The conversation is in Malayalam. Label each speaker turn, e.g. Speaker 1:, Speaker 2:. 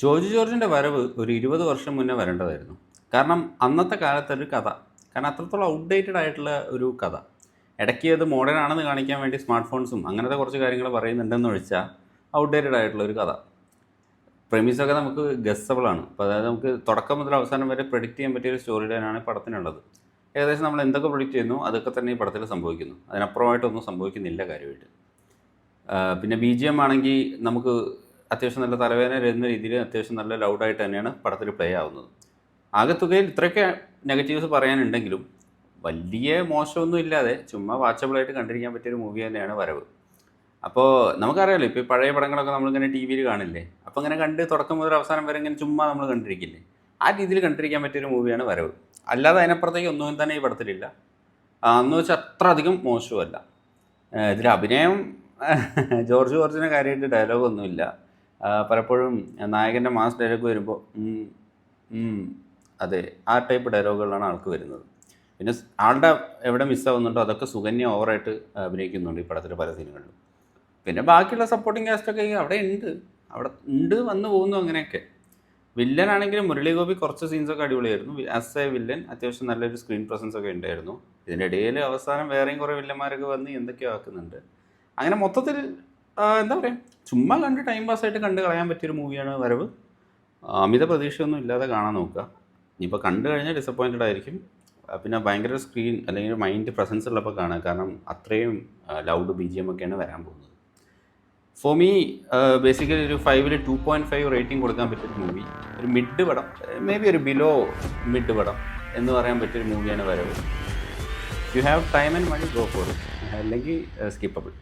Speaker 1: ജോർജ് ജോർജിൻ്റെ വരവ് ഒരു 20 വർഷം മുന്നേ വരേണ്ടതായിരുന്നു. കാരണം അന്നത്തെ കാലത്തൊരു കഥ, കാരണം അത്രത്തോളം ഔട്ട്ഡേറ്റഡ് ആയിട്ടുള്ള ഒരു കഥ. ഇടയ്ക്ക് അത് മോഡേൺ ആണെന്ന് കാണിക്കാൻ വേണ്ടി സ്മാർട്ട് ഫോൺസും അങ്ങനത്തെ കുറച്ച് കാര്യങ്ങൾ പറയുന്നുണ്ടെന്ന് ഒഴിച്ചാൽ ഔട്ട്ഡേറ്റഡ് ആയിട്ടുള്ള ഒരു കഥ. പ്രെമിസൊക്കെ നമുക്ക് ഗസ്സബിളാണ്. അപ്പോൾ അതായത് നമുക്ക് തുടക്കം മുതൽ അവസാനം വരെ പ്രെഡിക്റ്റ് ചെയ്യാൻ പറ്റിയ ഒരു സ്റ്റോറി ലൈനാണ് പടത്തിനുള്ളത്. ഏകദേശം നമ്മൾ എന്തൊക്കെ പ്രെഡിക്റ്റ് ചെയ്യുന്നു അതൊക്കെ തന്നെ ഈ പടത്തിൽ സംഭവിക്കുന്നു. അതിനപ്പുറമായിട്ടൊന്നും സംഭവിക്കുന്നില്ല കാര്യമായിട്ട്. പിന്നെ BGM ആണെങ്കിൽ നമുക്ക് അത്യാവശ്യം നല്ല തലവേദന വരുന്ന രീതിയിൽ അത്യാവശ്യം നല്ല ലൗഡായിട്ട് തന്നെയാണ് പടത്തിൽ പ്ലേ ആവുന്നത്. ആകെ തുകയിൽ ഇത്രയൊക്കെ നെഗറ്റീവ്സ് പറയാനുണ്ടെങ്കിലും വലിയ മോശമൊന്നും ഇല്ലാതെ ചുമ്മാ വാച്ചബിളായിട്ട് കണ്ടിരിക്കാൻ പറ്റിയൊരു മൂവി തന്നെയാണ് വരവ്. അപ്പോൾ നമുക്കറിയാമല്ലോ, ഇപ്പോൾ ഈ പഴയ പടങ്ങളൊക്കെ നമ്മളിങ്ങനെ TV കാണില്ലേ, അപ്പോൾ ഇങ്ങനെ കണ്ട് തുടക്കം മുതൽ അവസാനം വരെ ഇങ്ങനെ ചുമ്മാ നമ്മൾ കണ്ടിരിക്കില്ലേ, ആ രീതിയിൽ കണ്ടിരിക്കാൻ പറ്റിയൊരു മൂവിയാണ് വരവ്. അല്ലാതെ അതിനപ്പുറത്തേക്ക് ഒന്നും തന്നെ ഈ പടത്തിലില്ല. എന്ന് വെച്ചാൽ അത്ര അധികം മോശമല്ല. ഇതിൽ അഭിനയം ജോർജിന് കാര്യമായിട്ട് ഡയലോഗൊന്നുമില്ല. പലപ്പോഴും നായകൻ്റെ മാസ് ഡയലോഗ് വരുമ്പോൾ അതെ, ആ ടൈപ്പ് ഡയലോഗുകളാണ് ആൾക്ക് വരുന്നത്. പിന്നെ ആളുടെ എവിടെ മിസ്സാവുന്നുണ്ടോ അതൊക്കെ സുകന്യ ഓവറായിട്ട് അഭിനയിക്കുന്നുണ്ട് ഈ പടത്തിൽ പല സീനുകളിലും. പിന്നെ ബാക്കിയുള്ള സപ്പോർട്ടിങ് കാസ്റ്റൊക്കെ അവിടെ ഉണ്ട് വന്നു പോകുന്നു അങ്ങനെയൊക്കെ. വില്ലനാണെങ്കിലും മുരളി ഗോപി കുറച്ച് സീൻസൊക്കെ അടിപൊളിയായിരുന്നു. ആസ് എ വില്ലൻ അത്യാവശ്യം നല്ലൊരു സ്ക്രീൻ പ്രസൻസ് ഒക്കെ ഉണ്ടായിരുന്നു. ഇതിൻ്റെ ഇടയിൽ അവസാനം വേറെയും കുറേ വില്ലന്മാരൊക്കെ വന്ന് എന്തൊക്കെയോ ആക്കുന്നുണ്ട്. അങ്ങനെ മൊത്തത്തിൽ എന്താ പറയുക, ചുമ്മാ കണ്ട് ടൈം പാസ്സായിട്ട് കണ്ട് കളയാൻ പറ്റിയൊരു മൂവിയാണ് വരവ്. അമിത പ്രതീക്ഷയൊന്നും ഇല്ലാതെ കാണാൻ നോക്കുക. ഇനിയിപ്പോൾ കണ്ടു കഴിഞ്ഞാൽ ഡിസപ്പോയിൻറ്റഡ് ആയിരിക്കും. പിന്നെ ഭയങ്കര സ്ക്രീൻ അല്ലെങ്കിൽ മൈൻഡ് പ്രസൻസ് ഉള്ളപ്പോൾ കാണുക, കാരണം അത്രയും ലൗഡ് BGM ഒക്കെയാണ് വരാൻ പോകുന്നത്. ഫോർ മീ ബേസിക്കലി ഒരു 5-ൽ 2.5 റേറ്റിംഗ് കൊടുക്കാൻ പറ്റിയൊരു മൂവി. ഒരു മിഡ് പടം, മേ ബി ഒരു ബിലോ മിഡ് പടം എന്ന് പറയാൻ പറ്റിയൊരു മൂവിയാണ് Varavu. You have time and money, go for it. അല്ലെങ്കിൽ സ്കിപ്പബിൾ.